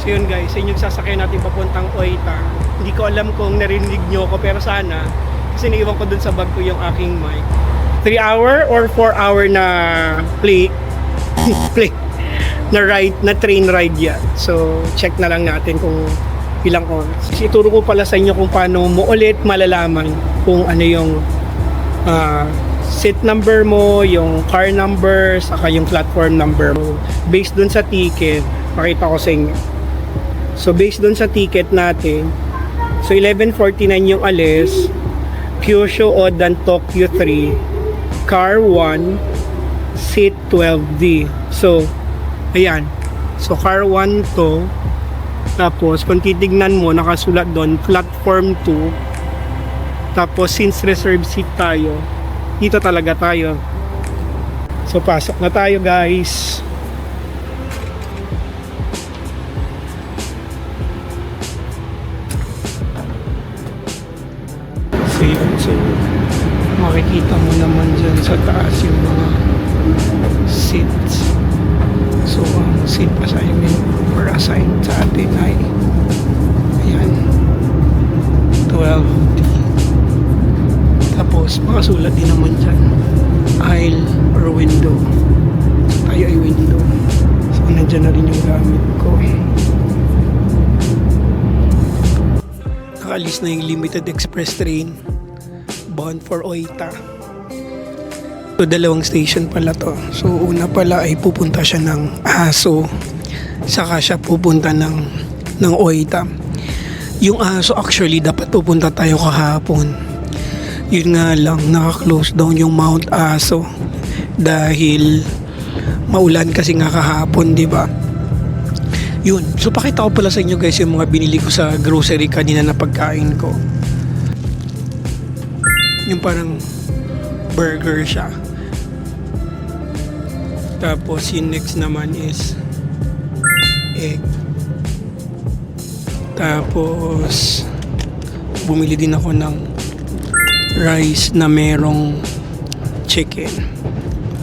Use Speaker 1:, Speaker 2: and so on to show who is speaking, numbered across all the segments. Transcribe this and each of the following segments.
Speaker 1: So yun guys, yun yung sasakyan natin papuntang Oita. Hindi ko alam kung narinig nyo ko, pero sana, kasi naiwan ko dun sa bag ko yung aking mic. 3 hour or 4 hour na play na ride, na train ride yan. So check na lang natin kung ilang oras. Ituro ko pala sa inyo kung paano mo ulit malalaman kung ano yung seat number mo, yung car number, saka yung platform number mo. Based dun sa ticket, pakita ko sa inyo. So based dun sa ticket natin, so 11:49 yung alis, Kyushu Odan Tokyo 3, car 1, seat 12D. So ayan, so car 1 to. Tapos kung titignan mo, nakasulat doon platform 2. Tapos since reserve seat tayo, dito talaga tayo. So pasok na tayo guys. So yun, so makikita mo naman dyan sa taas yung mga seats. So ang seat assignment or assigned sa atin ay ayan, 12D. Tapos makasulat din naman dyan aisle or window. So tayo ay window. So nandyan na rin yung gamit ko. Nakaalis na yung limited express train bound for Oita. So dalawang station pala to. So una pala ay pupunta siya ng Aso, saka siya pupunta ng Oita. Yung Aso actually dapat pupunta tayo kahapon. Yun nga lang, naka-close down yung Mount Aso dahil maulan kasi nga kahapon, di ba? Yun. So pakita ko pala sa inyo guys yung mga binili ko sa grocery kanina na pagkain ko. Yung parang burger siya. Tapos yung next naman is egg. Tapos bumili din ako ng rice na merong chicken.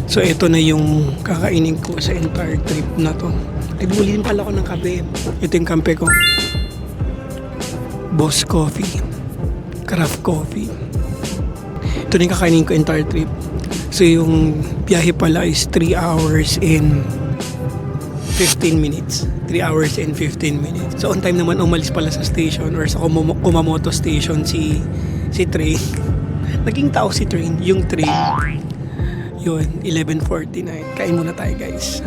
Speaker 1: So ito na yung kakainin ko sa entire trip na to. Ay bumili din pala ako ng kape. Ito yung kampe ko. Boss Coffee, Craft Coffee. Ito na yung kakainin ko entire trip. So yung biyahe pala is 3 hours and 15 minutes. 3 hours and 15 minutes. So on time naman umalis pala sa station or sa Kumamoto station si train. Naging tao si train, yung train. Yun, 11:49. Kain muna tayo guys.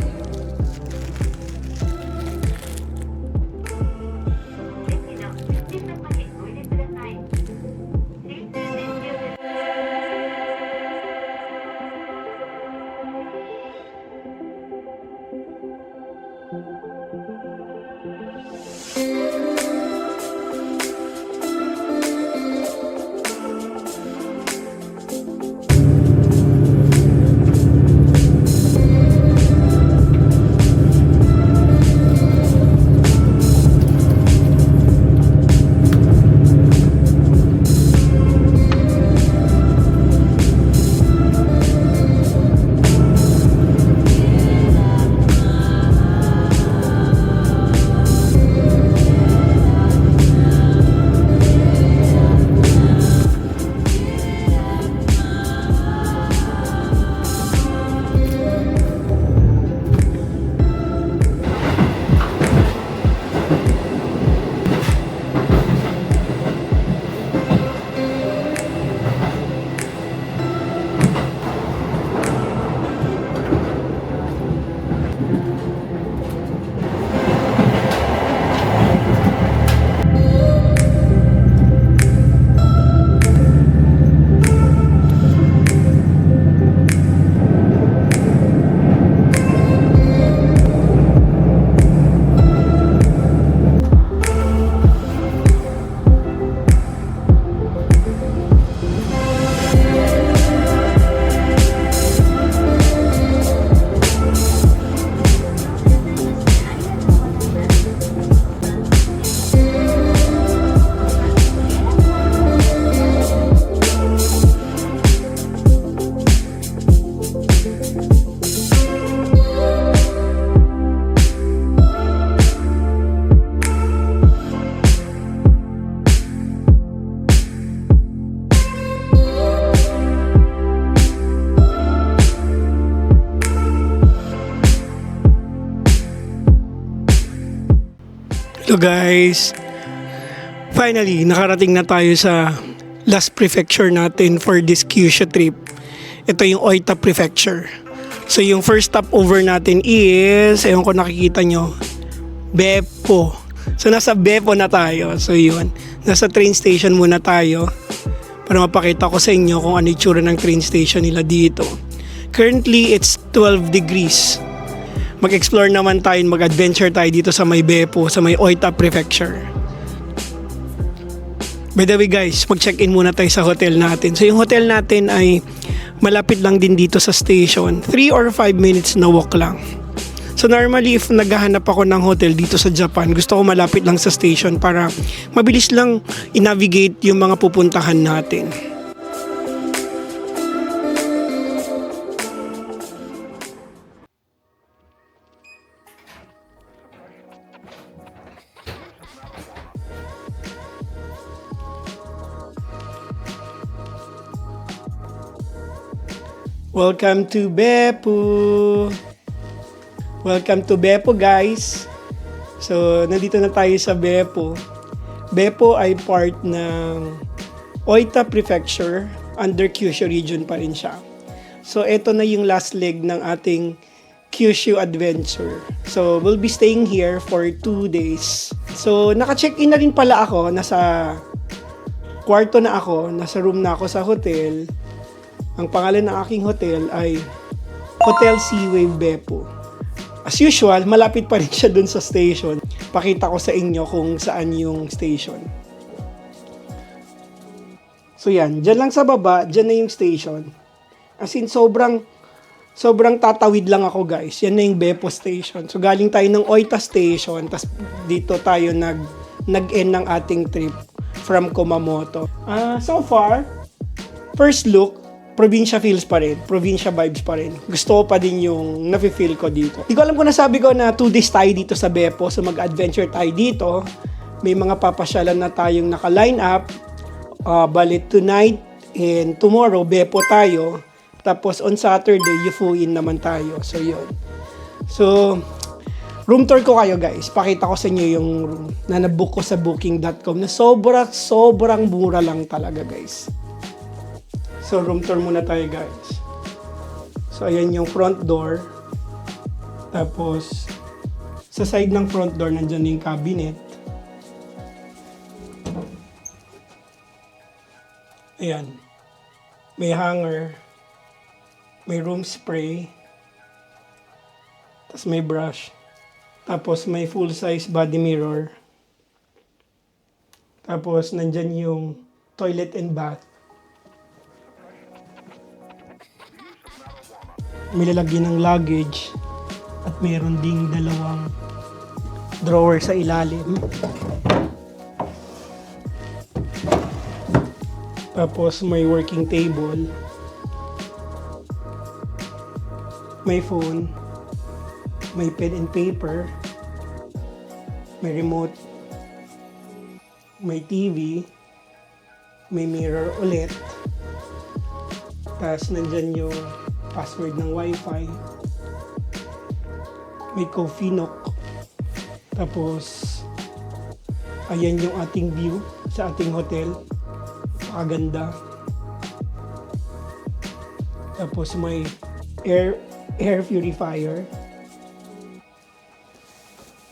Speaker 1: Hello guys! Finally, nakarating na tayo sa last prefecture natin for this Kyushu trip. Ito yung Oita Prefecture. So yung first stopover natin is, ewan ko nakikita nyo, Beppo. So nasa Beppo na tayo. So yun, nasa train station muna tayo para mapakita ko sa inyo kung ano yung tsura ng train station nila dito. Currently, it's 12 degrees. Mag-explore naman tayo, mag-adventure tayo dito sa may Beppo, sa may Oita Prefecture. By the way guys, mag-check-in muna tayo sa hotel natin. So yung hotel natin ay malapit lang din dito sa station. 3 or 5 minutes na walk lang. So normally if naghahanap ako ng hotel dito sa Japan, gusto ko malapit lang sa station para mabilis lang i-navigate yung mga pupuntahan natin. Welcome to Beppo! Welcome to Beppo guys! So, nandito na tayo sa Beppo. Beppo ay part ng Oita Prefecture, under Kyushu region pa rin siya. So, ito na yung last leg ng ating Kyushu adventure. So, we'll be staying here for 2 days. So, naka-check-in na rin pala ako. Nasa kwarto na ako, nasa room na ako sa hotel. Ang pangalan ng aking hotel ay Hotel Seawave Beppo. As usual, malapit pa rin siya dun sa station. Pakita ko sa inyo kung saan yung station. So yan, dyan lang sa baba, dyan na yung station. As in, sobrang tatawid lang ako guys. Yan na yung Beppo Station. So galing tayo ng Oita Station, tas dito tayo nag-end ng ating trip from Kumamoto. So far, first look, probinsya feels pa rin. Probinsya vibes pa rin. Gusto ko pa din yung nafe-feel ko dito. Hindi ko alam kung nasabi ko na 2 days tayo dito sa Beppo. So mag-adventure tayo dito. May mga papasyalan na tayong naka-line up. Bali tonight and tomorrow, Beppo tayo. Tapos on Saturday, Yufuin naman tayo. So yun. So, room tour ko kayo guys. Pakita ko sa inyo yung room na nabook ko sa booking.com na sobrang mura lang talaga guys. So, room tour muna tayo guys. So, ayan yung front door. Tapos, sa side ng front door, nandyan yung cabinet. Ayan. May hanger. May room spray. Tapos may brush. Tapos may full-size body mirror. Tapos, nandyan yung toilet and bath. May lalagyan ng luggage at mayroon ding 2 drawer sa ilalim. Tapos may working table, may phone, may pen and paper, may remote, may TV, may mirror ulit. Tapos nandyan yung password ng wifi, may coffee nook. Tapos ayan yung ating view sa ating hotel, napakaganda. Tapos may air purifier.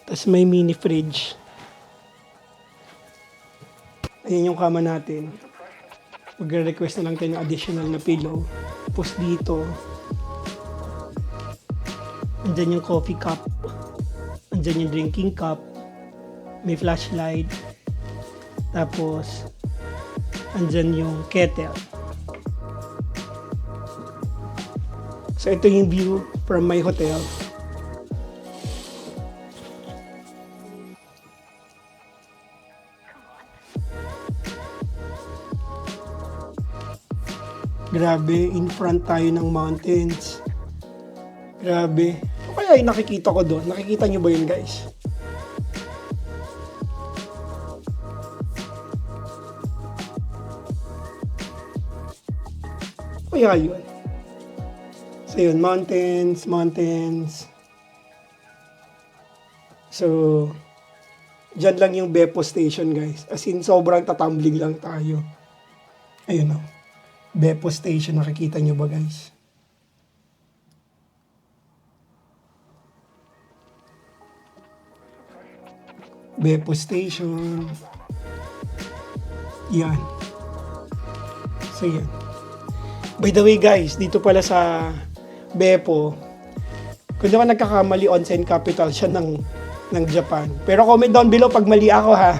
Speaker 1: Tapos may mini fridge. Ayan yung kama natin. Magre-request na lang tayo ng additional na pillow. Tapos dito, andyan yung coffee cup, andyan yung drinking cup, may flashlight, tapos andyan yung kettle. So ito yung view from my hotel. Grabe, in front tayo ng mountains. Grabe. Ano kaya yung nakikita ko doon? Nakikita nyo ba yun guys? Kaya yun. So yun, mountains. So, Diyan lang yung Beppo Station, guys. As in, sobrang tatumbling lang tayo. Ayun o. Beppo Station, nakikita nyo ba, guys? Beppo Station. Yan. So, yan. By the way, guys, dito pala sa Beppo, kung di ba nagkakamali, onsen capital siya ng Japan. Pero comment down below pag mali ako, ha.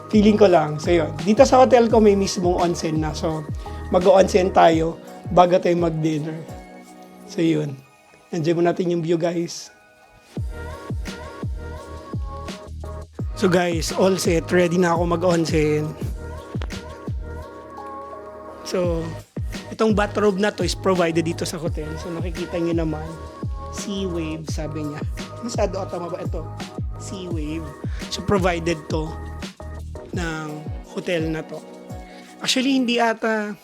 Speaker 1: Feeling ko lang. So, yun. Dito sa hotel ko may mismong onsen na. So, mag-onsen tayo bago tayo mag-dinner. So, yun. Enjoy mo natin yung view, guys. So, guys, all set. Ready na ako mag-onsen. So, itong bathrobe na to is provided dito sa hotel. So, nakikita nyo naman, Sea Wave, sabi niya. Masyado tama ba ito? Sea Wave. So, provided to ng hotel na to. Actually, hindi ata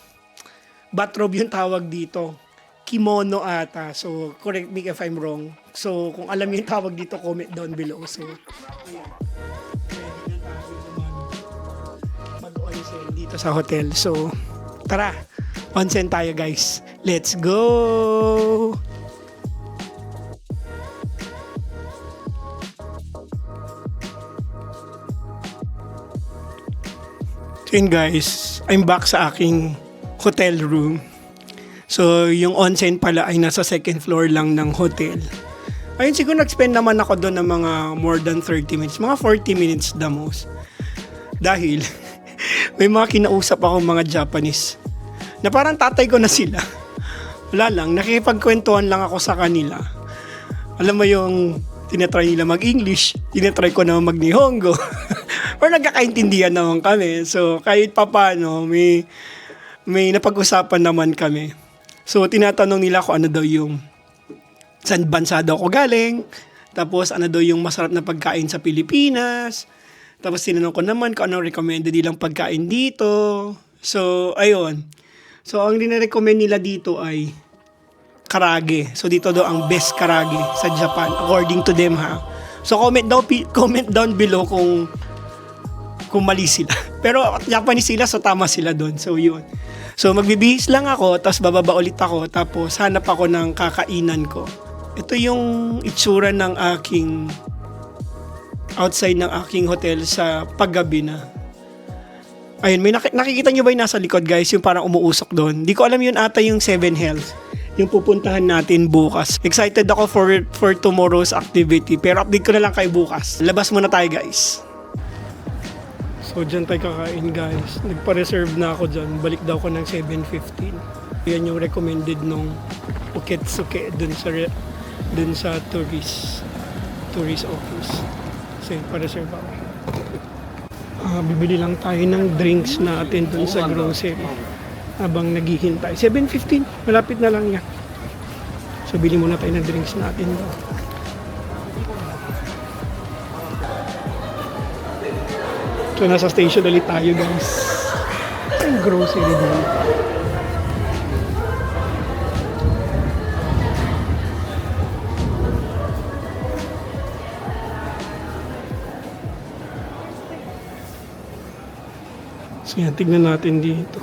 Speaker 1: bathrobe yung tawag dito. Kimono ata. So, correct me if I'm wrong. So, kung alam yung tawag dito, comment down below. So, ayan. Ready na tayo mag-onsen dito sa hotel. So, tara. Onsen tayo, guys. Let's go! So yun, guys, I'm back sa aking hotel room. So yung onsen pala ay nasa second floor lang ng hotel. Ayun, siguro nag-spend naman ako doon ng mga more than 30 minutes. Mga 40 minutes the most. Dahil may mga kinausap ako mga Japanese na parang tatay ko na sila. Wala lang, nakikipagkwentuhan lang ako sa kanila. Alam mo yung tinatry nila mag-English, tinatry ko na mag-Nihongo. Or nagkakaintindihan naman kami. So, kahit papano, may napag-usapan naman kami. So, tinatanong nila ko ano daw yung saan bansa daw ako galing. Tapos, ano daw yung masarap na pagkain sa Pilipinas. Tapos, tinanong ko naman kung anong recommended nilang pagkain dito. So, ayun. So, ang dinirecommend nila dito ay karage. So, dito daw ang best karage sa Japan, according to them, ha. So, comment down below kung mali sila. Pero Japanese sila, so tama sila doon. So, yun. So, magbibihis lang ako, tapos bababa ulit ako, tapos hanap ako ng kakainan ko. Ito yung itsura ng aking outside ng aking hotel sa paggabi na. Ayun, may nakikita nyo ba yung nasa likod, guys? Yung parang umuusok doon. Di ko alam yun ata yung 7 Hells. Yung pupuntahan natin bukas. Excited ako for tomorrow's activity. Pero update ko na lang kayo bukas. Labas muna tayo, guys. So, dyan tayo kakain, guys. Nagpa-reserve na ako dyan. Balik daw ko ng 7:15. Yan yung recommended nung Uketsuke dun sa tourist office. So, pa-reserve ako. Bibili lang tayo ng drinks natin dun sa grocery habang naghihintay. 7:15, malapit na lang yan. So, bili muna tayo ng drinks natin. So, nasa station ulit tayo, guys. Ang grocery dito. So, yan, tignan natin dito.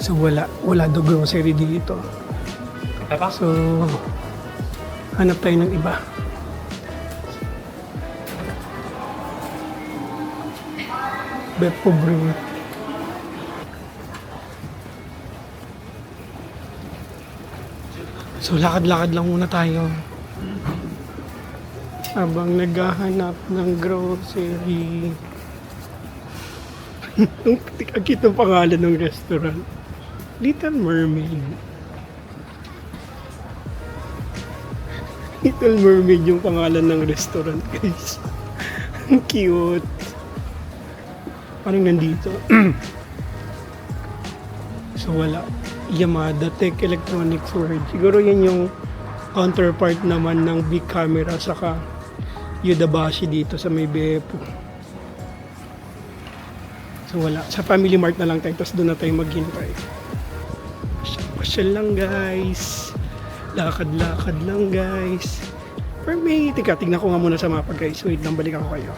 Speaker 1: So, wala do grocery dito. So, hanap tayo ng iba. Beppo Brew. So, lakad-lakad lang muna tayo habang naghahanap ng grocery. Ang cute ng pangalan ng restaurant. Little Mermaid. Little Mermaid yung pangalan ng restaurant, guys. Ang cute. Parang nandito. So, wala. Yamada Tech Electronics World. Siguro yan yung counterpart naman ng Big Camera saka Yodobashi dito sa may Beppo. So wala. Sa Family Mart na lang tayo, tapos doon na tayo maghintay. Pasyal lang guys. Lakad-lakad lang guys. Pero may, tignan ko nga muna sa mapa guys. Wait lang, balikan ko kayo.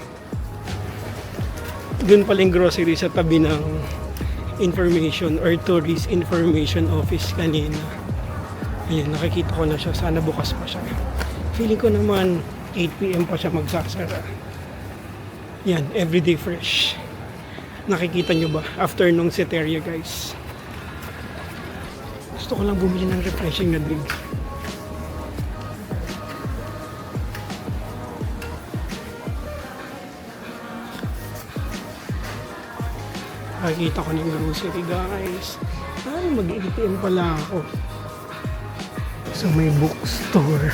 Speaker 1: Doon pala yung grocery sa tabi ng information or tourist information office kanina. Ayun, nakikita ko na siya. Sana bukas pa siya. Feeling ko naman 8 PM pa siya magsasara. Yan, everyday fresh. Nakikita nyo ba? After nung Seteria guys. Gusto ko lang bumili ng refreshing na drink. Nakikita ko ng grocery guys. Ay, mag-ATM pala ako. So may bookstore.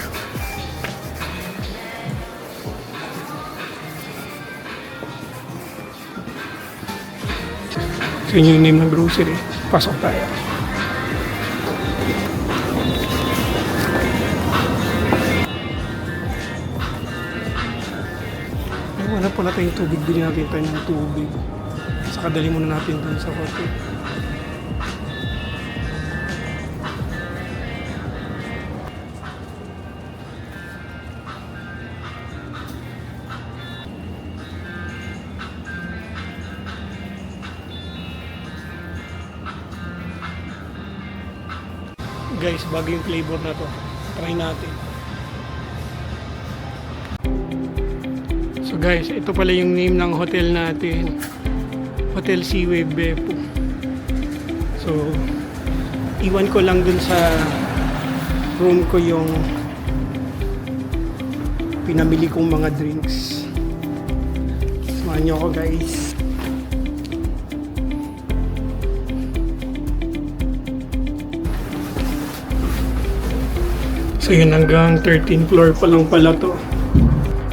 Speaker 1: So yun yung name ng grocery. Pasok tayo. Ay, wala pala tayong tubig. Bili natin tayo ng tubig. Saka dali muna natin dun sa hotel. Guys, bago yung flavor na to. Try natin. So guys, ito pala yung name ng hotel natin. Hotel Seaway Beppu. So, iwan ko lang dun sa room ko yung pinamili kong mga drinks. Samahan nyo ako guys. So yun, hanggang 13th floor pa lang pala to.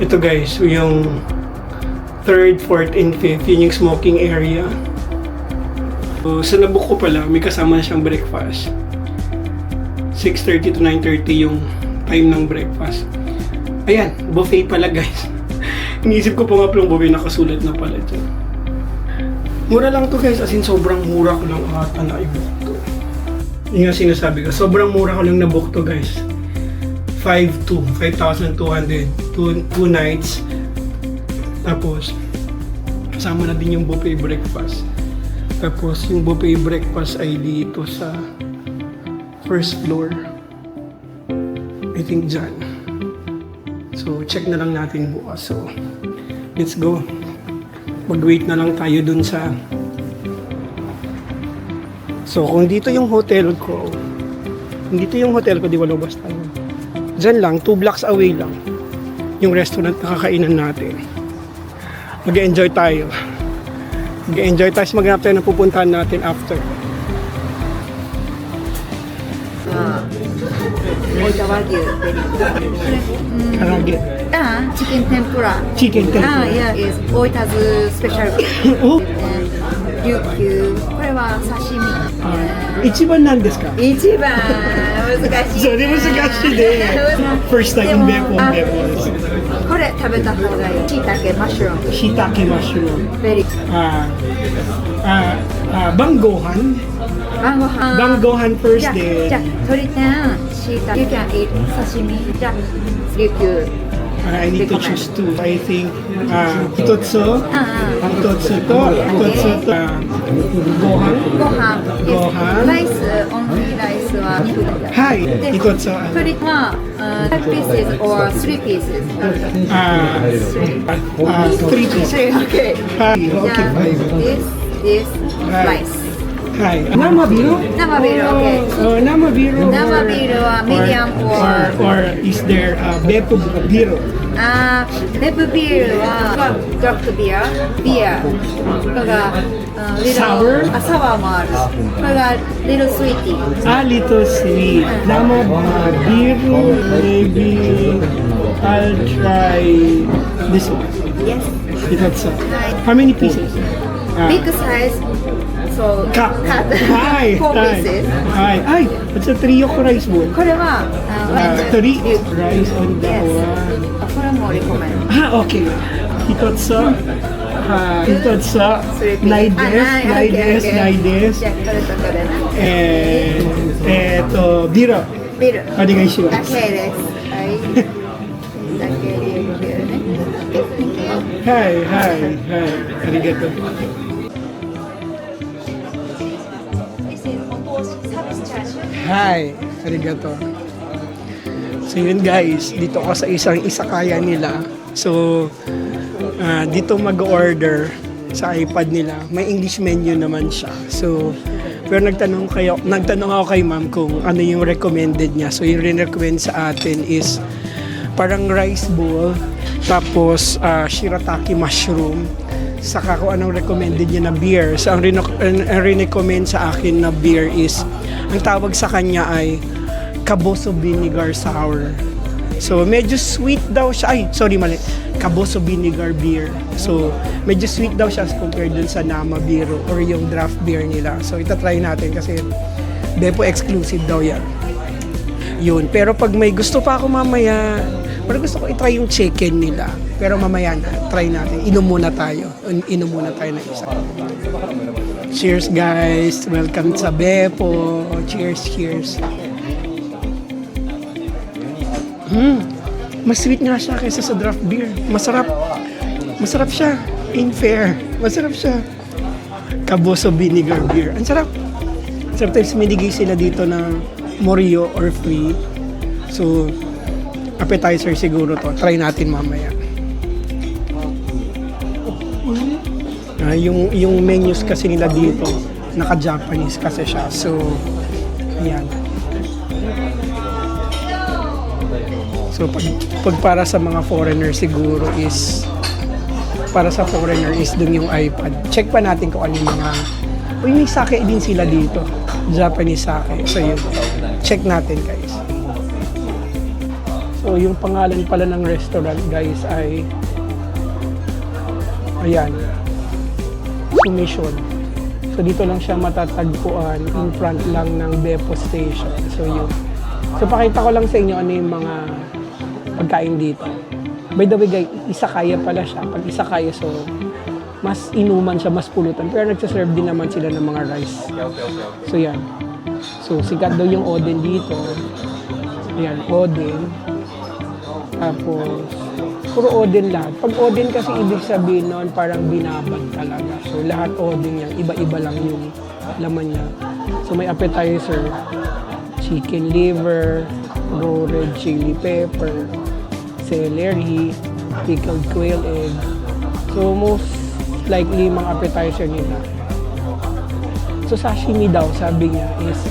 Speaker 1: Ito guys, yung 3rd, 4th, and 5th, yun yung smoking area. So sa nabook ko pala, may kasama na siyang breakfast. 6:30 to 9:30 yung time ng breakfast. Ayan, buffet pala guys. Iniisip ko pa nga palang buffet, nakasulat na pala dyan. Mura lang to guys, as in sobrang mura ko lang ata na i-book to. Yung nga sinasabi ko, sobrang mura ko lang na-book to guys. 5,200, 2 nights. Tapos kasama na din yung buffet breakfast. Tapos yung buffet breakfast ay dito sa first floor, I think dyan. So check na lang natin bukas. So let's go. Mag-wait na lang tayo dun sa... So kung dito yung hotel ko, di walobas tayo. Dyan lang, 2 blocks away lang yung restaurant na kakainan natin. Mag-enjoy tayo. Maghanap tayo ng pupuntahan natin after.
Speaker 2: Wagyu.
Speaker 1: Karage.
Speaker 2: Chicken tempura.
Speaker 1: Chicken tempura.
Speaker 2: Yeah, is Oita's special.
Speaker 1: Oh,
Speaker 2: Ryukyu. これは刺身。
Speaker 1: 一番なんですか？
Speaker 2: 一番難しい。
Speaker 1: それ難しいね。First time in Beppu.
Speaker 2: これ食べた方がいい。椎茸マッシュルーム。
Speaker 1: Shiitake mushroom.
Speaker 2: Very.
Speaker 1: Banggohan.
Speaker 2: 晩ご飯。
Speaker 1: Banggohan first
Speaker 2: じゃあ
Speaker 1: then.
Speaker 2: 鶏天、椎茸。You can eat 刺身。じゃあ琉球。
Speaker 1: I need to choose two. I think hitotsu. Hitotsu to. Gohan.
Speaker 2: ご飯。
Speaker 1: ご飯
Speaker 2: ライス、オンリーライスは2分だけ。
Speaker 1: はい。
Speaker 2: で
Speaker 1: hitotsu.
Speaker 2: 鶏は5 pieces or 3 pieces.
Speaker 1: 3 pieces.
Speaker 2: 3 okay.
Speaker 1: はい。
Speaker 2: じゃ
Speaker 1: Okay.
Speaker 2: あ this
Speaker 1: はい
Speaker 2: rice.
Speaker 1: はい。生ビール？
Speaker 2: 生ビール okay.
Speaker 1: 生ビール。
Speaker 2: 生ビールは medium
Speaker 1: or is there Beppu ビール？
Speaker 2: ベブビールはドラフトビア、ビア。これが
Speaker 1: Sour？
Speaker 2: サワーもある。これが little sweetie。Little
Speaker 1: sweet. 生ビール maybe I'll try this one.
Speaker 2: Yes.
Speaker 1: Hitotsu. How many pieces?
Speaker 2: Big size. So
Speaker 1: Cut.
Speaker 2: cut.
Speaker 1: はい。
Speaker 2: 4
Speaker 1: はい。
Speaker 2: pieces.
Speaker 1: はい。はい。It's a trio rice bowl.
Speaker 2: これは
Speaker 1: Three rice on the
Speaker 2: Yes.
Speaker 1: one.
Speaker 2: これもレコメン。
Speaker 1: Okay. Hitotsu. 一つさ、ないです、ないです、ないです。
Speaker 2: じゃあ、これとこれな。
Speaker 1: ビール、
Speaker 2: ビール。
Speaker 1: お願いしま
Speaker 2: だけ
Speaker 1: す。
Speaker 2: です。はい。だけでビールね。
Speaker 1: はい、はい、はい、ありがとう。Hi, arigato. So yun guys, dito ako sa isang isakaya nila. So, dito mag-order sa iPad nila. May English menu naman siya. So, pero nagtanong ako kay ma'am kung ano yung recommended niya. So, yung recommend sa atin is parang rice bowl, tapos shirataki mushroom, saka kung anong recommended niya na beer. So, ang recommend sa akin na beer is, ang tawag sa kanya ay Kaboso Vinegar Sour. So, medyo sweet daw siya. Ay, sorry, mali. Kaboso Vinegar Beer. So, medyo sweet daw siya compared dun sa Nama Biro or yung draft beer nila. So, itatry natin kasi Beppo exclusive daw yan. Yun. Pero pag may gusto pa ako mamaya, pero gusto ko itry yung chicken nila. Pero mamaya na, try natin. Inom muna tayo ng isa. Cheers guys! Welcome sa Beppo! Cheers, cheers! Mas sweet nga siya kaysa sa draft beer. Masarap. Masarap siya. In fair. Masarap siya. Kaboso Vinegar Beer. Ang sarap. Sometimes minigay sila dito na Morio or free. So, appetizer siguro to. Try natin mamaya. Yung menus kasi nila dito, naka-Japanese kasi siya. So, ayan. So, pag para sa mga foreigner siguro is, para sa foreigner is dun yung iPad. Check pa natin kung ano yung mga, may sake din sila dito. Japanese sake. So, yun. Check natin, guys. So, yung pangalan pala ng restaurant, guys, ay, ayan. Sumission. So dito lang siya matatagpuan in front lang ng Beppo Station. So yun. So pakita ko lang sa inyo ano yung mga pagkain dito. By the way guys, isakaya pala siya. Pag isakaya so mas inuman siya, mas pulutan. Pero nagsaserve din naman sila ng mga rice. So yan. So sikat daw yung oden dito. Ayan, oden. Tapos puro oden lahat. Pag oden kasi ibig sabihin noon parang binabad talaga. So lahat oden yan. Iba-iba lang yung laman niya. So may appetizer, chicken liver, raw red chili pepper, celery, pickled quail egg. So most likely mga appetizer nila. So sashimi daw sabi niya is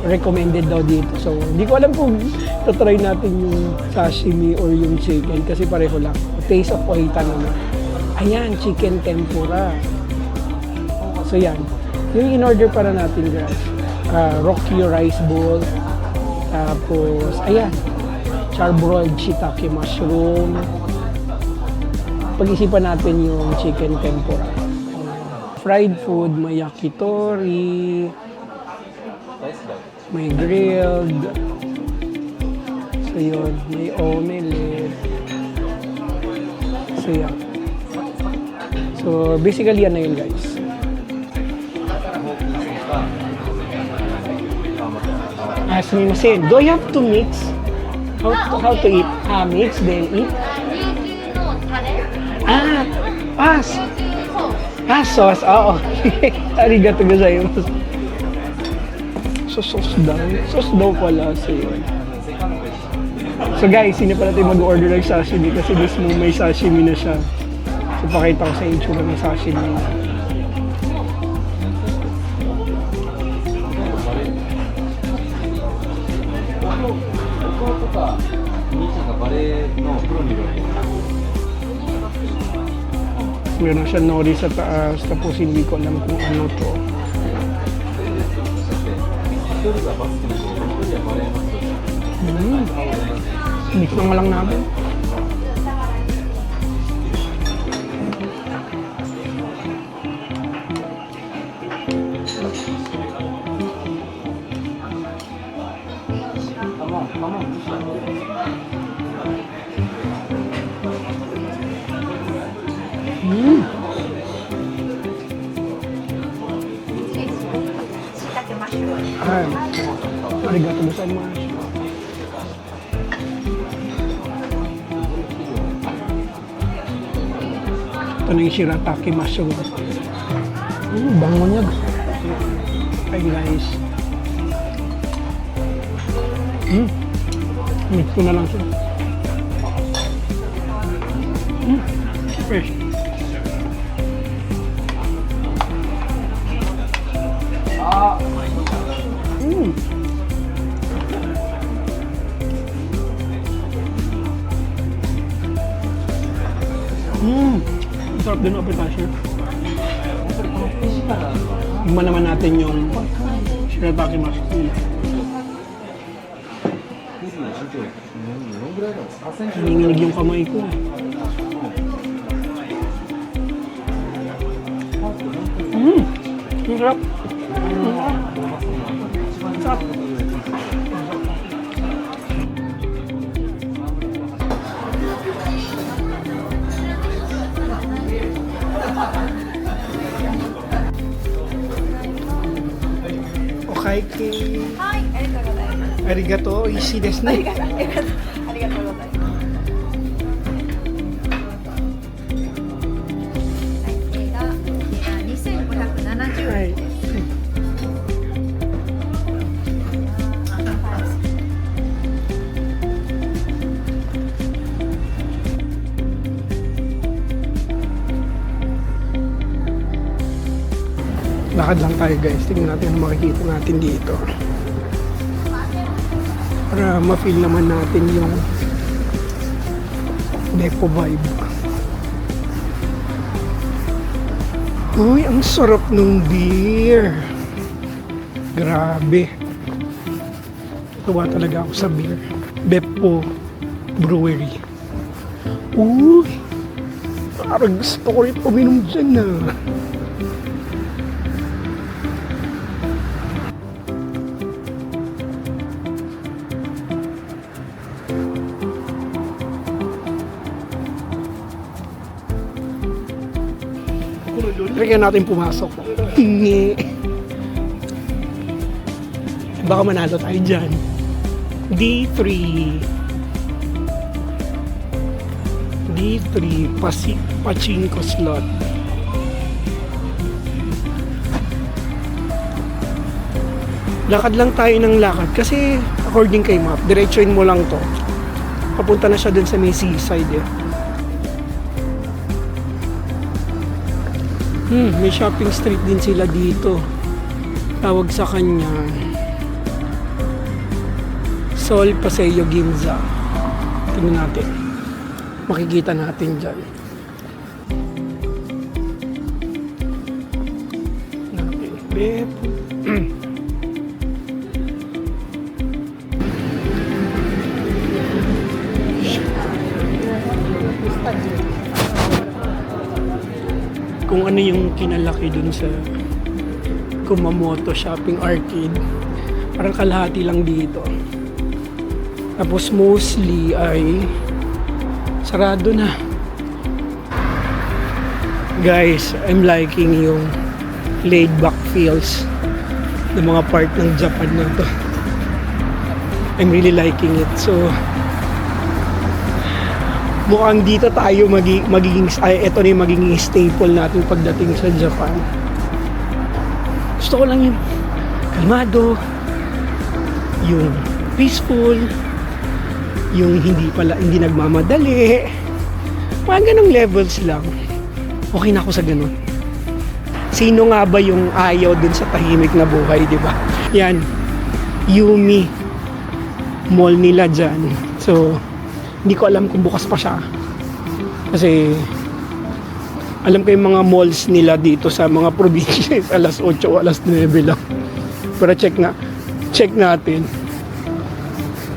Speaker 1: recommended daw dito. So, hindi ko alam kung tatry natin yung sashimi or yung chicken kasi pareho lang. Taste of Oita naman. Ayan, chicken tempura. So, yan. Yung in-order para natin, guys. Rocky rice bowl. Tapos, ayan. Charbroiled shiitake mushroom. Pag-isipan natin yung chicken tempura. Fried food, may yakitori. May grilled. So yun, may omelette. So yan. So basically yan na yun guys. Sumimasen, do you have to mix? How to eat? Mix then eat? Sauce. Oo. Arigato gozaimasu. So, sauce daw pala. So, yun. So, guys, hindi pala tayo mag-order ng sashimi kasi this mo may sashimi na siya. So, pakita ko sa itsura ng sashimi. Meron siya nori sa taas, tapos hindi ko alam kung ano to. Mix na nga lang natin. Ayan. Arigato gozaimasu. Ito na yung shirataki mushroom. Bango niya. Ay, guys. Mix ko na lang siya. Fresh. Sarap din ang apitasyo. Tignan naman natin yung shirataki mushroom. Nanginginig yung kamay ko. Ang sarap. Sarap. Okay,
Speaker 2: はい、ありがとうございます。
Speaker 1: arigato, easy desu ne.
Speaker 2: ありがとうございます。 2570
Speaker 1: Ay.
Speaker 2: 円です。
Speaker 1: Lakad lang tayo guys. Tingnan natin ang makikita natin dito. Para ma-feel naman natin yung depo vibe. Uy, ang sarap ng beer. Grabe. Tuwa talaga ako sa beer. Beppo Brewery. Uy, parang gusto ko rin uminom dyan na. Try natin pumasok. Hingi. Baka manalo tayo dyan. D3. D3 Pachinko slot. Lakad lang tayo ng lakad kasi according kay map, diretsuin mo lang to. Papunta na siya dun sa may seaside eh. May shopping street din sila dito. Tawag sa kanya Sol Paseo Ginza. Tingnan natin. Makikita natin dyan. Bep. Kung ano yung kinalaki dun sa Kumamoto Shopping Arcade, parang kalahati lang dito. Tapos mostly ay sarado na. Guys, I'm liking yung laid back feels ng mga part ng Japan na to. I'm really liking it. So mukhang dito tayo magiging ito na yung magiging staple natin pagdating sa Japan. Gusto ko lang yung kalmado, yung peaceful, yung hindi nagmamadali, mga ganong levels lang. Okay na ako sa ganun. Sino nga ba yung ayaw dun sa tahimik na buhay, di ba? Yan, Yumi mall nila dyan. So hindi ko alam kung bukas pa siya. Kasi alam ko yung mga malls nila dito sa mga probinsya alas 8 o alas 9 lang. Pero check natin.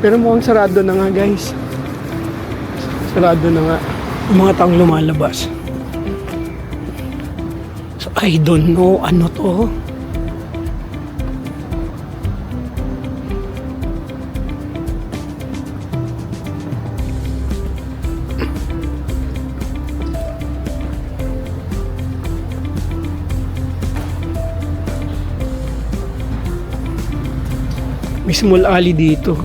Speaker 1: Pero mukhang sarado na nga guys. Sarado na nga. Yung mga taong lumalabas. So I don't know ano to. May small alley dito.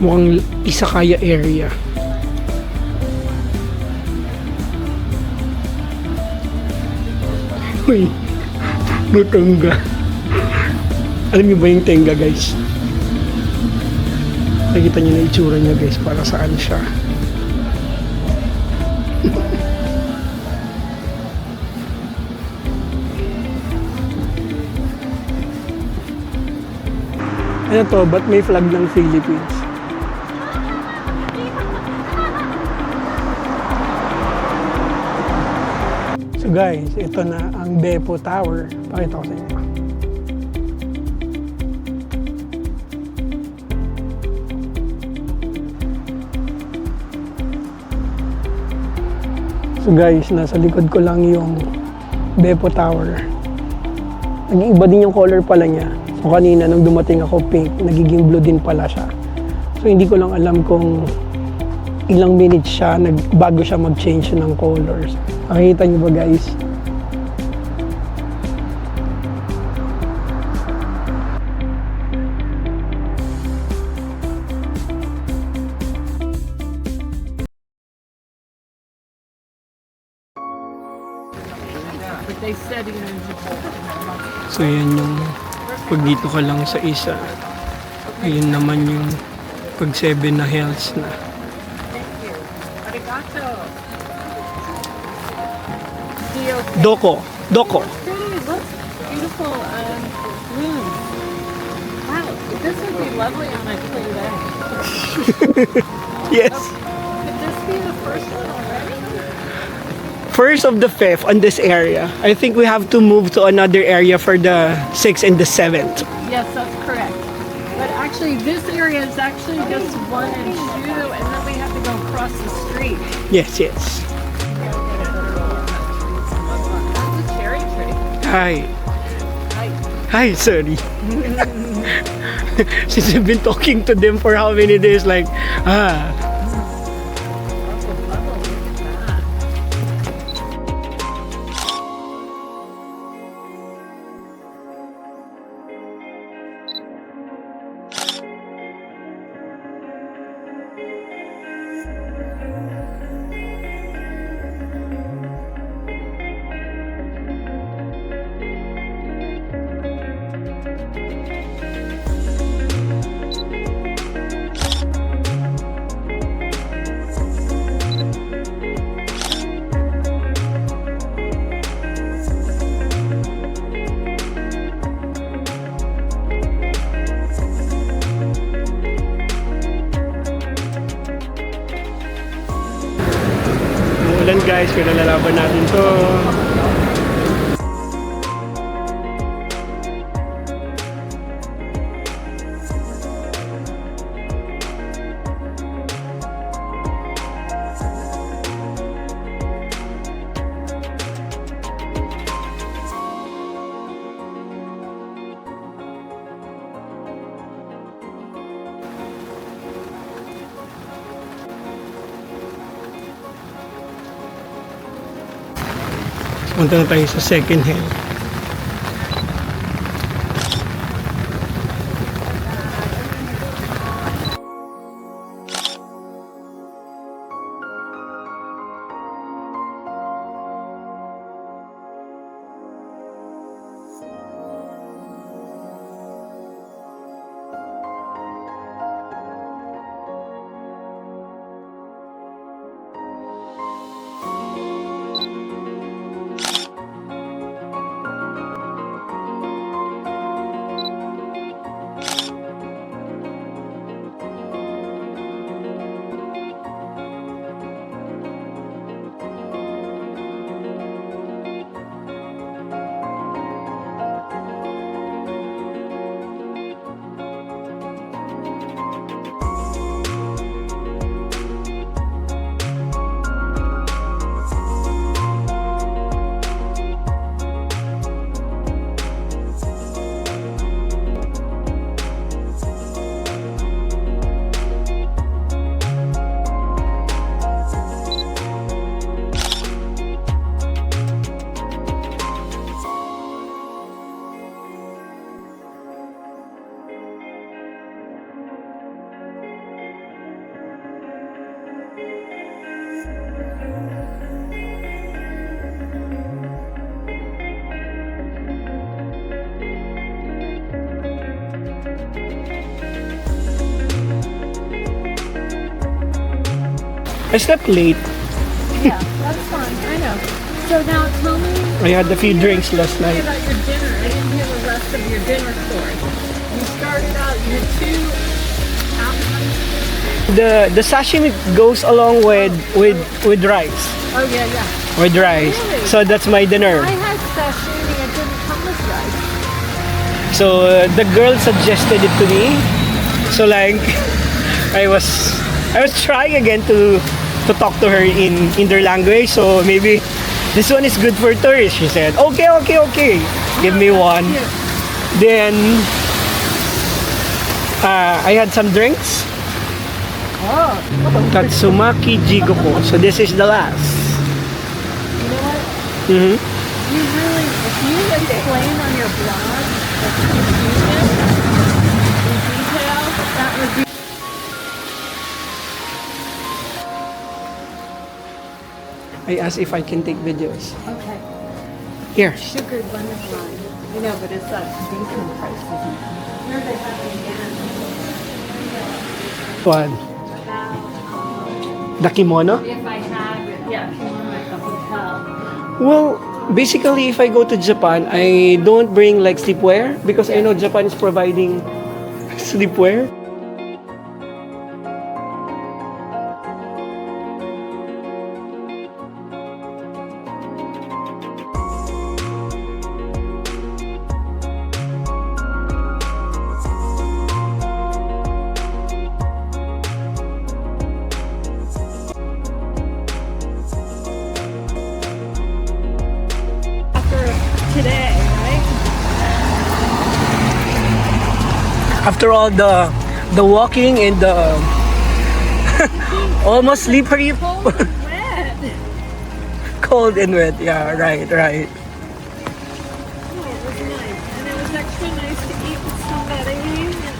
Speaker 1: Mukhang Isakaya area. Uy, no Tenga. Alam niyo ba yung Tenga, guys? Nakita niyo na itsura niya, guys, para saan siya. Ano to? Ba't may flag ng Philippines? So guys, ito na ang Beppo Tower. Pakita ko sa inyo. So guys, nasa likod ko lang yung Beppo Tower. Nag-iiba din yung color pala niya. So kanina nung dumating ako pink, nagiging blue din pala siya. So hindi ko lang alam kung ilang minutes siya bago siya mag-change ng colors. Nakikita niyo ba, guys? So yan yung pag dito ka lang sa isa. Ayun naman yung pag 7 na hills na. Doko. Doko.
Speaker 3: Pretty, look, beautiful moon. Wow, this would be lovely on a clear day.
Speaker 1: Yes.
Speaker 3: Could this be the first one already?
Speaker 1: First of the fifth on this area. I think we have to move to another area for the 6th and the 7th.
Speaker 3: Yes, that's correct. But actually, this area is actually just 1 and 2, and then we have to go across the street.
Speaker 1: Yes, yes.
Speaker 3: That's a cherry tree.
Speaker 1: Hi.
Speaker 3: Hi.
Speaker 1: Hi, sorry. Since I've been talking to them for how many days, like, ulan guys, kaya nalalaban natin to. Punta na tayo sa second hill. I slept late.
Speaker 3: Yeah, that's fine. I know. So now tell me
Speaker 1: I had a few drinks last night.
Speaker 3: about your dinner. I didn't hear the rest of your dinner story. You started out, you had two appetizers.
Speaker 1: The sashimi goes along with rice.
Speaker 3: Oh, yeah, yeah.
Speaker 1: With rice.
Speaker 3: Really?
Speaker 1: So that's my dinner.
Speaker 3: I had sashimi, it didn't come with rice.
Speaker 1: So the girl suggested it to me. So like I was trying again to talk to her in their language. So maybe this one is good for tourists. She said, okay. Give me one. Then I had some drinks.
Speaker 3: Oh,
Speaker 1: Tatsumaki Jigoko. So this is the last.
Speaker 3: you know what?
Speaker 1: Mm-hmm.
Speaker 3: You really, if you explain on your blog that you do this in detail, that would be.
Speaker 1: I asked if I can take videos.
Speaker 3: Okay.
Speaker 1: Here.
Speaker 3: Sugar lemon lime. You know, but it's that decent price, isn't it? Here they have it again.
Speaker 1: One. The kimono?
Speaker 3: If I had, yeah, if you want like the hotel.
Speaker 1: Well, basically, if I go to Japan, I don't bring like sleepwear because I know Japan is providing sleepwear.
Speaker 3: After today, right?
Speaker 1: After all the walking and the almost slippery,
Speaker 3: Cold and wet.
Speaker 1: cold and wet. Yeah, right.
Speaker 3: Oh, it was nice. And it was extra nice to eat with somebody. You know.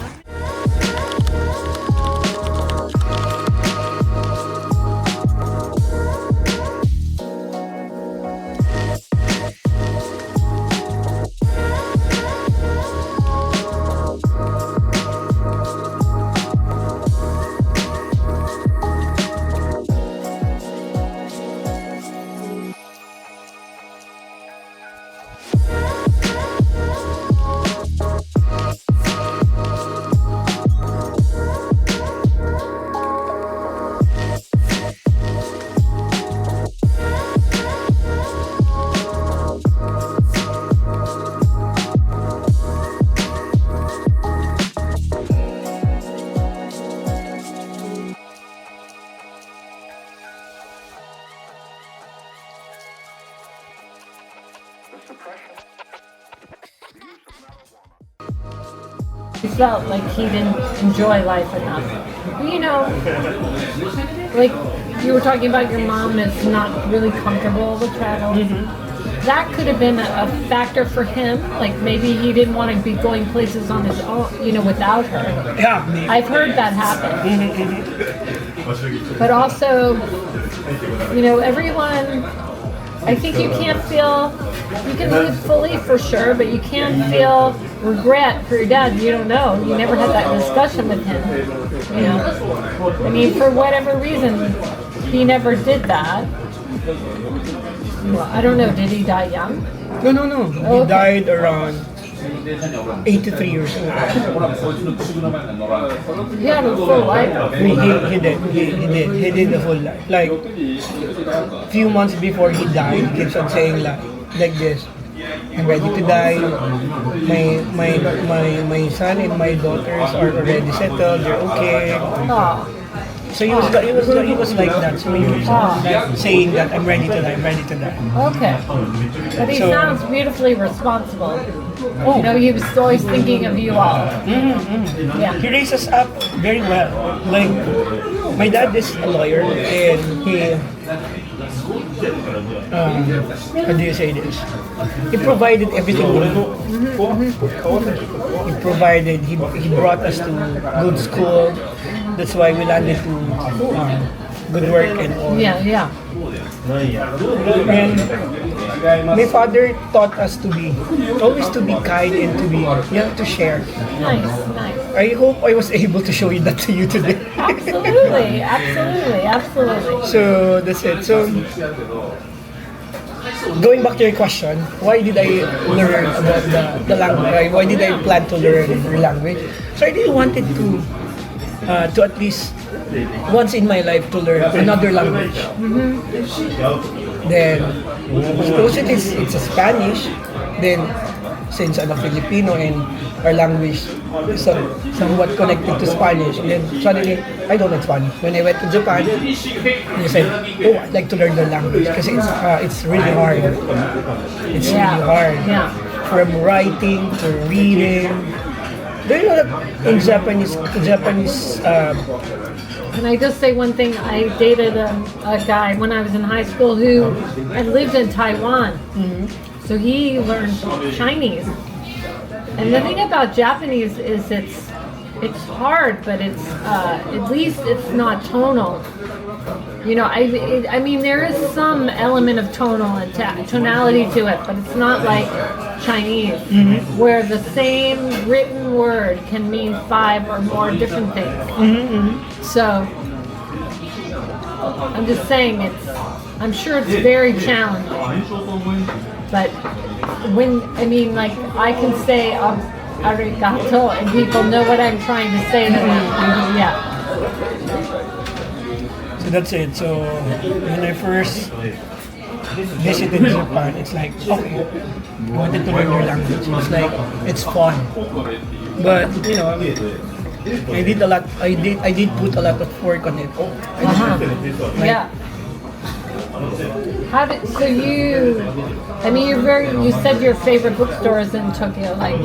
Speaker 3: He felt like he didn't enjoy life enough. You know, like you were talking about your mom is not really comfortable with travel. That could have been a factor for him. Like maybe he didn't want to be going places on his own, you know, without her.
Speaker 1: Yeah.
Speaker 3: I've heard that happen. But also, you know, everyone, I think you can't feel, you can live fully for sure, but you can't feel regret for your dad. You don't know. You never had that discussion with him. You know, I mean, for whatever reason, he never did that. Well, I don't know. Did he die young?
Speaker 1: No. He
Speaker 3: Okay.
Speaker 1: died around 83 years old.
Speaker 3: He had a full life.
Speaker 1: He did the full life. Like few months before he died, he keeps on saying like this. I'm ready to die. My son and my daughters are already settled. They're okay.
Speaker 3: Oh,
Speaker 1: So he was like that. So he was like saying that I'm ready to die. I'm ready to die.
Speaker 3: okay. But he
Speaker 1: So-
Speaker 3: sounds beautifully responsible. You know, he was always thinking of you all. Yeah.
Speaker 1: He raised us up very well. Like my dad is a lawyer and he how do you say this? He provided everything we know. He provided, he brought us to good school. That's why we landed to good work and all.
Speaker 3: Yeah.
Speaker 1: And my father taught us to be, always to be kind and to be, to share.
Speaker 3: Nice.
Speaker 1: I hope I was able to show you that to you today.
Speaker 3: Absolutely, absolutely, absolutely.
Speaker 1: So that's it. So going back to your question, why did I learn about the language? Why did I plan to learn your language? So I really wanted to at least once in my life to learn another language. Then suppose it's a Spanish, then since I'm a Filipino and our language is somewhat connected to Spanish, and then suddenly I don't know Spanish. When I went to Japan, they said, "Oh, I'd like to learn the language because it's really hard. It's really hard.
Speaker 3: Yeah.
Speaker 1: From writing to reading." Do you know that in Japanese,
Speaker 3: Can I just say one thing? I dated a guy when I was in high school who had lived in Taiwan. So he learned Chinese. And the thing about Japanese is it's hard, but it's at least it's not tonal. You know, I mean, there is some element of tonality to it, but it's not like Chinese, where the same written word can mean 5 or more different things. So, I'm just saying I'm sure it's very challenging. But like, I can say arigato and people know what I'm trying to say to them. Yeah.
Speaker 1: so that's it. So when I first visited Japan, it's like, okay, I wanted to learn your language. It's like, it's fun. But, you know, I did a lot, I did put a lot of work on it.
Speaker 3: Yeah. You said your favorite bookstore is in Tokyo. Like,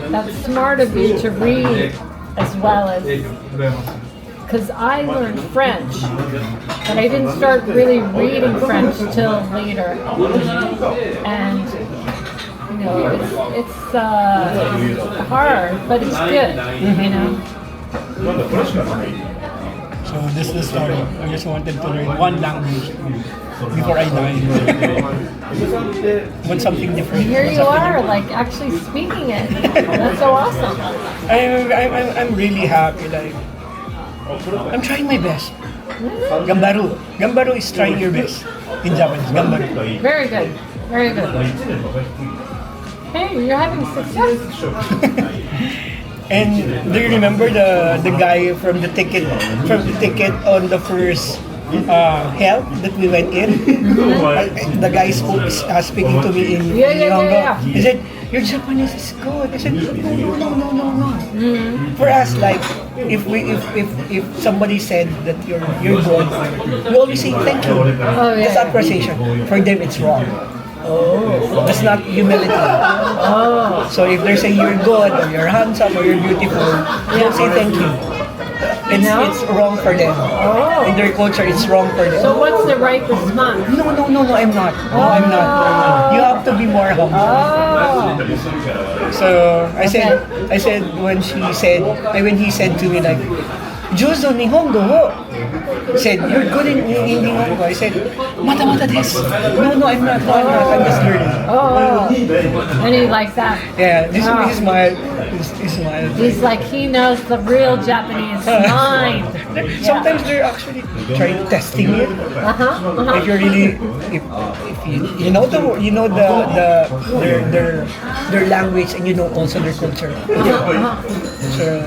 Speaker 3: that's smart of you to read as well as, because I learned French, but I didn't start really reading French till later. And, you know, it's hard, but it's good, you know.
Speaker 1: So this is the story. I just wanted to learn one language before I die. Want something different.
Speaker 3: Here
Speaker 1: want
Speaker 3: you
Speaker 1: something
Speaker 3: are, like, actually speaking it. That's so awesome.
Speaker 1: I'm really happy. Like, I'm trying my best. Gambaru. Gambaru is trying your best in Japanese. Gambaru.
Speaker 3: Very good. Very good. Hey, you're having success.
Speaker 1: And do you remember the guy from the ticket on the first help that we went in? The guy speaking to me in Nihongo.
Speaker 3: Yeah.
Speaker 1: He said, "Your Japanese is good." I said, "No. For us, like, if somebody said that you're good, we always say thank you. That's appreciation. For them, it's wrong. That's not humility. So if they're saying you're good or you're handsome or you're beautiful, don't say thank you. It's wrong for them. In their culture, it's wrong for them.
Speaker 3: So what's the right response?
Speaker 1: No, I'm not. No, I'm not. You have to be more humble. So I said when he said to me like, "Juzo Nihongo wo." He said, "You're good in Nihongo." I said, "Mata desu." No, I'm not. I'm just learning.
Speaker 3: And he likes that.
Speaker 1: Yeah, he smiled. He smiled.
Speaker 3: He's like, he knows the real Japanese mind.
Speaker 1: Sometimes they're actually trying testing it. If you're really, if you know their language and you know also their culture. So.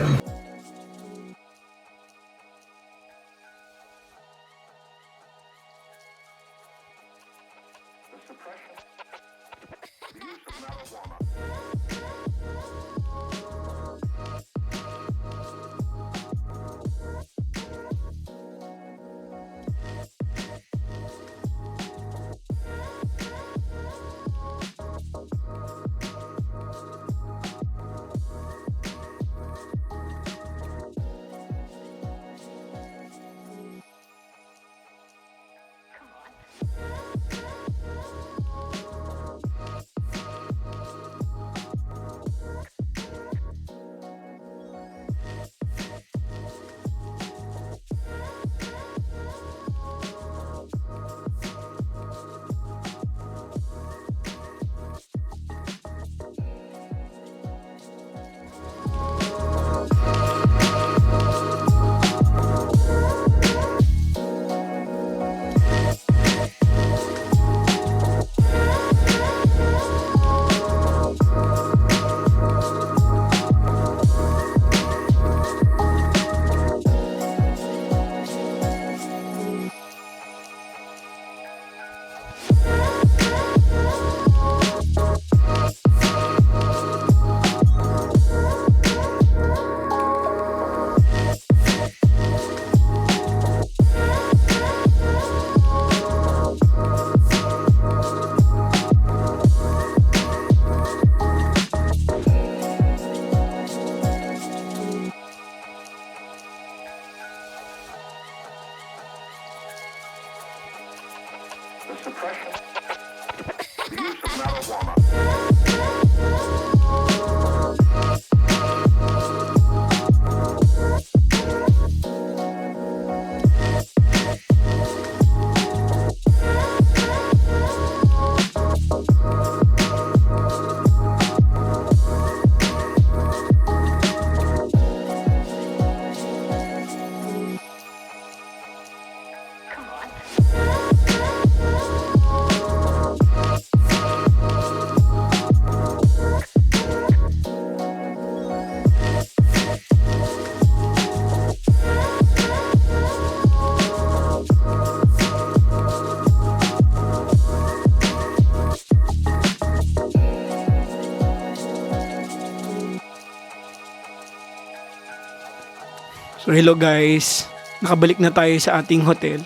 Speaker 1: So hello guys, nakabalik na tayo sa ating hotel.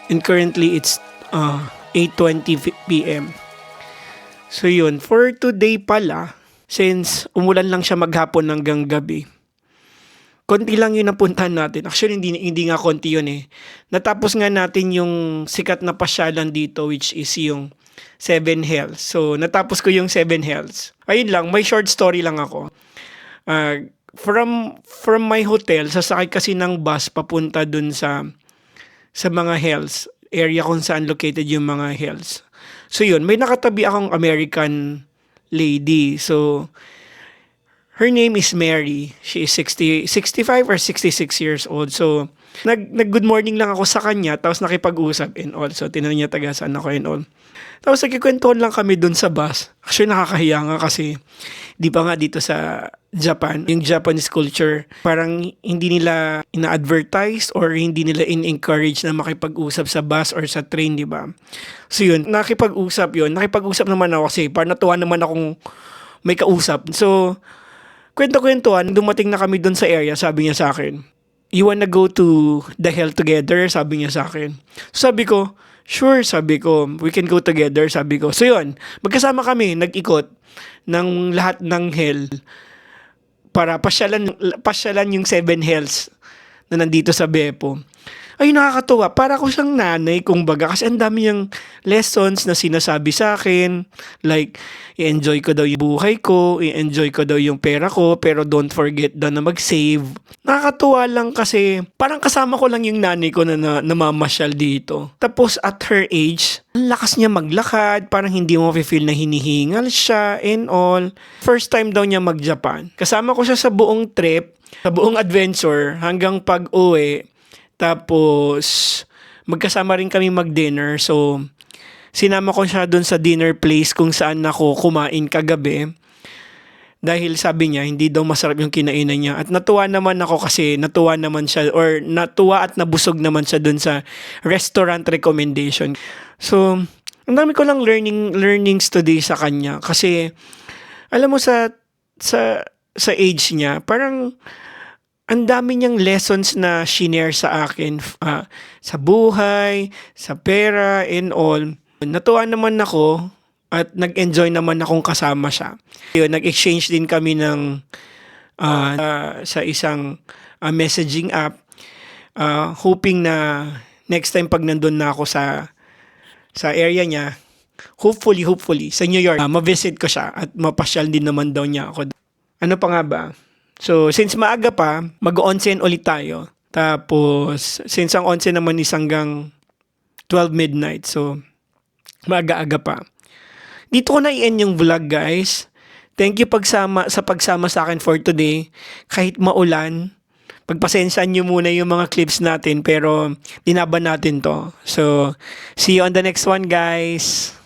Speaker 1: And currently it's 8:20 p.m. So yun, for today pala, since umulan lang siya maghapon hanggang gabi, konti lang yung napuntahan natin. Actually, hindi nga konti yun eh. Natapos nga natin yung sikat na pasyalan dito, which is yung Seven Hells. So, natapos ko yung Seven Hells. Ayun lang, may short story lang ako. From my hotel, sasakay kasi ng bus papunta dun sa mga hells, area kung saan located yung mga hells. So yun, may nakatabi akong American lady. So, her name is Mary. She is 65 or 66 years old. So, nag-good morning lang ako sa kanya, tapos nakipag-usap and all. So, tinanong niya taga saan ako and all. Tapos nagkikwentuhan lang kami dun sa bus. Actually, nakakahiya nga kasi di ba nga dito sa Japan, yung Japanese culture, parang hindi nila ina-advertise or hindi nila in-encourage na makipag-usap sa bus or sa train, di ba? So yun, nakipag-usap naman ako kasi parang natuwa naman akong may kausap. So, kwento-kwentuhan, dumating na kami dun sa area, sabi niya sa akin, "You wanna go to the hell together?" Sabi niya sa akin. Sabi ko, "Sure," sabi ko, "we can go together," sabi ko. So yun, magkasama kami, nag-ikot ng lahat ng hell para pasyalan yung Seven Hells na nandito sa Beppo. Ay, nakakatuwa. Para ko siyang nanay, kumbaga. Kasi ang dami niyang lessons na sinasabi sa akin. Like, i-enjoy ko daw yung buhay ko, i-enjoy ko daw yung pera ko, pero don't forget daw na mag-save. Nakakatuwa lang kasi parang kasama ko lang yung nanay ko na namamasyal dito. Tapos at her age, ang lakas niya maglakad, parang hindi mo feel na hinihingal siya and all. First time daw niya mag-Japan. Kasama ko siya sa buong trip, sa buong adventure, hanggang pag-uwi. Tapos, magkasama rin kami mag-dinner. So, sinama ko siya dun sa dinner place kung saan ako kumain kagabi. Dahil sabi niya, hindi daw masarap yung kinainan niya. At natuwa naman ako kasi natuwa at nabusog naman siya dun sa restaurant recommendation. So, ang dami ko lang learnings today sa kanya. Kasi, alam mo sa age niya, parang ang dami niyang lessons na shinare sa akin sa buhay, sa pera, and all. Natuwa naman ako at nag-enjoy naman akong kasama siya. Yun, nag-exchange din kami ng sa isang messaging app, hoping na next time pag nandun na ako sa area niya, hopefully sa New York, ma-visit ko siya at mapasyal din naman daw niya ako. Ano pa nga ba? So, since maaga pa, mag-onsen ulit tayo. Tapos, since ang onsen naman is hanggang 12 midnight. So, maaga-aga pa. Dito ko na i-end yung vlog, guys. Thank you sa pagsama sa akin for today. Kahit maulan, pagpasensyahan nyo muna yung mga clips natin, pero dinaban natin to. So, see you on the next one, guys.